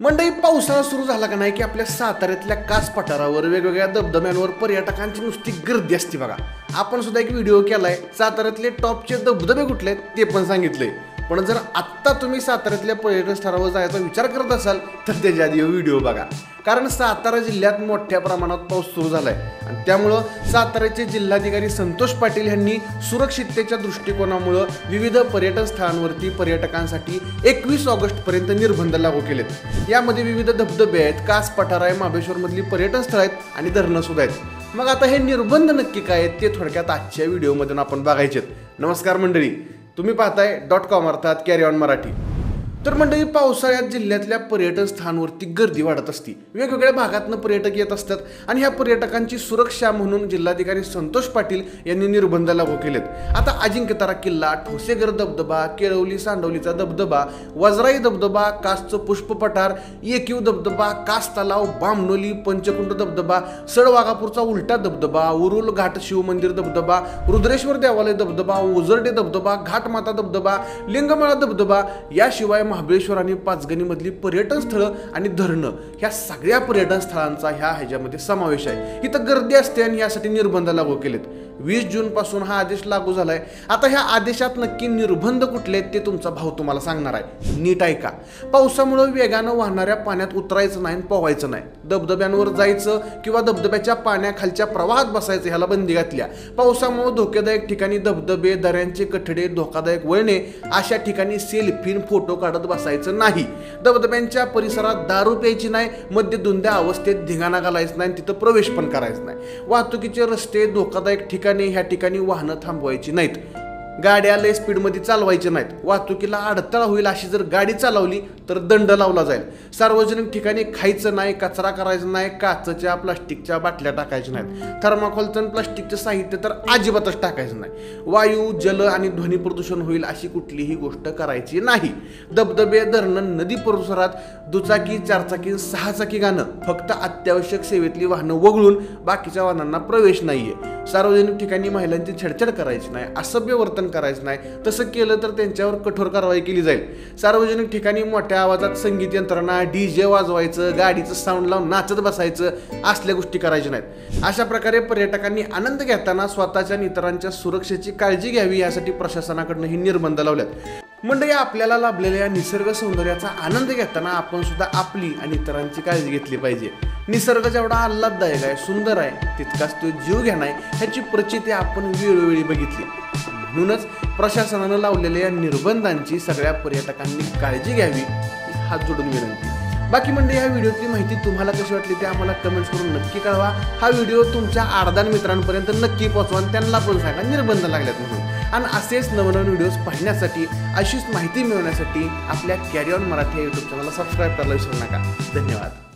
मंडळी, पावसाळा सुरू झाला का नाही की आपल्या साताऱ्यातल्या कास पठारावर वेगवेगळ्या धबधब्यांवर पर्यटकांची नुसती गर्दी असते बघा. आपण सुद्धा एक व्हिडिओ केलाय, साताऱ्यातले टॉपचे धबधबे कुठले आहेत ते पण सांगितलंय. पण जर आत्ता तुम्ही साताऱ्यातल्या पर्यटन स्थळावर जायचा विचार करत असाल तर त्याच्या आधी व्हिडिओ बघा. कारण सातारा जिल्ह्यात मोठ्या प्रमाणात पाऊस सुरू झालाय आणि त्यामुळं साताऱ्याचे जिल्हाधिकारी संतोष पाटील यांनी सुरक्षिततेच्या दृष्टिकोनामुळं विविध पर्यटन स्थळांवरती पर्यटकांसाठी 21 ऑगस्टपर्यंत निर्बंध लागू केलेत. यामध्ये विविध धबधबे आहेत, कास पठार आहे, महाबळेश्वरमधली पर्यटन स्थळ आहेत आणि धरणं सुद्धा आहेत. मग आता हे निर्बंध नक्की काय आहेत ते थोडक्यात आजच्या व्हिडिओमधून आपण बघायचे. नमस्कार मंडळी, तुम्ही पाहताय .com अर्थात कॅरी ऑन मराठी. तर मंडळी, पावसाळ्यात जिल्ह्यातल्या पर्यटन स्थळांवरती गर्दी वाढत असते. वेगवेगळ्या भागातनं पर्यटक येत असतात आणि ह्या पर्यटकांची सुरक्षा म्हणून जिल्हाधिकारी संतोष पाटील यांनी निर्बंध लागू केलेत. आता अजिंक्यतारा किल्ला, ठोसेघर धबधबा, केळवली सांडवलीचा धबधबा, वजराई धबधबा, कासचं पुष्प पठार, येकीव धबधबा, कास तलाव, बामणोली, पंचकुंड धबधबा, सडवाघापूरचा उलटा धबधबा, उरुल घाट शिवमंदिर धबधबा, रुद्रेश्वर देवालय धबधबा, ओझरडे धबधबा, घाटमाता धबधबा, लिंगमाळा धबधबा, याशिवाय महाबळेश्वर आणि पाचगणीमधली पर्यटन स्थळं आणि धरणं, ह्या सगळ्या पर्यटन स्थळांचा ह्याच्यामध्ये समावेश आहे. इथं गर्दी असते आणि यासाठी निर्बंध लागू केलेत. 20 जून पासून हा आदेश लागू झालाय. आता ह्या आदेशात नक्की निर्बंध कुठले आहेत ते तुमचा भाऊ तुम्हाला सांगणार आहे. नीट ऐका. पावसामुळे वेगानं वाहणाऱ्या पाण्यात उतरायचं नाही, पोहायचं नाही, धबधब्यांवर जायचं किंवा धबधब्याच्या पाण्याखालच्या प्रवाहात बसायचं ह्याला बंदी घातल्या. पावसामुळे धोकादायक ठिकाणी धबधबे, दऱ्यांचे कठडे, धोकादायक वळणे अशा ठिकाणी सेल्फी फोटो काढत बसायचं नाही. धबधब्यांच्या परिसरात दारू प्यायची नाही, मद्यधुंद्या अवस्थेत धिंगाणा घालायचं नाही, तिथं प्रवेश पण करायचं नाही. वाहतुकीचे रस्ते, धोकादायक ठिकाणी ह्या ठिकाणी वाहनं थांबवायची नाहीत. गाड्या लय स्पीडमध्ये चालवायच्या नाहीत. वाहतुकीला अडथळा होईल अशी जर गाडी चालवली तर दंड लावला जाईल. सार्वजनिक ठिकाणी खायचं नाही, कचरा करायचा नाही, काचच्या प्लास्टिकच्या बाटल्या टाकायच्या नाहीत. थर्माकोलचं प्लास्टिकचं साहित्य तर अजिबातच टाकायचं नाही. वायू, जल आणि ध्वनी प्रदूषण होईल अशी कुठलीही गोष्ट करायची नाही. धबधबे, धरणं, नदी परिसरात दुचाकी, चारचाकी, सहाचाकी गाणं, फक्त अत्यावश्यक सेवेतली वाहनं वगळून बाकीच्या वाहनांना प्रवेश नाहीये. सार्वजनिक ठिकाणी महिलांची छेडछाड करायची नाही, असभ्य वर्तन करायचं नाही. तसं केलं तर त्यांच्यावर कठोर कारवाई केली जाईल. सार्वजनिक ठिकाणी मोठ्या आवाजात संगीत यंत्रणा, डीजे वाजवायचं, गाडीचं साऊंड लावून नाचत बसायचं असल्या गोष्टी करायच्या नाहीत. अशा प्रकारे पर्यटकांनी आनंद घेताना स्वतःच्या आणि इतरांच्या सुरक्षेची काळजी घ्यावी यासाठी प्रशासनाकडून ही निर्बंध लावल्यात. मंडळी, आपल्याला लाभलेल्या निसर्ग सौंदर्याचा आनंद घेताना आपण सुद्धा आपली आणि इतरांची काळजी घेतली पाहिजे. निसर्ग जेवढा आल्हाददायक आहे, सुंदर आहे, तितकाच तो जीव घेणा आहे ह्याची प्रचिती आपण वेळोवेळी बघितली. म्हणूनच प्रशासनानं लावलेल्या निर्बंधांची सगळ्या पर्यटकांनी काळजी घ्यावी, हात जोडून विनंती. बाकी मंडळी, ह्या व्हिडिओतली माहिती तुम्हाला कशी वाटली ते आम्हाला कमेंट्स करून नक्की कळवा. हा व्हिडिओ तुमच्या आडदान मित्रांपर्यंत नक्की पोहोचवा आणि त्यांना पण सांगा निर्बंध लागल्यात म्हणून. आणि असेच नवनवीन व्हिडिओज पाहण्यासाठी, अशीच माहिती मिळवण्यासाठी आपल्या कॅरी ऑन मराठी या यूट्यूब चॅनलला सबस्क्राईब करायला विसरू नका. धन्यवाद.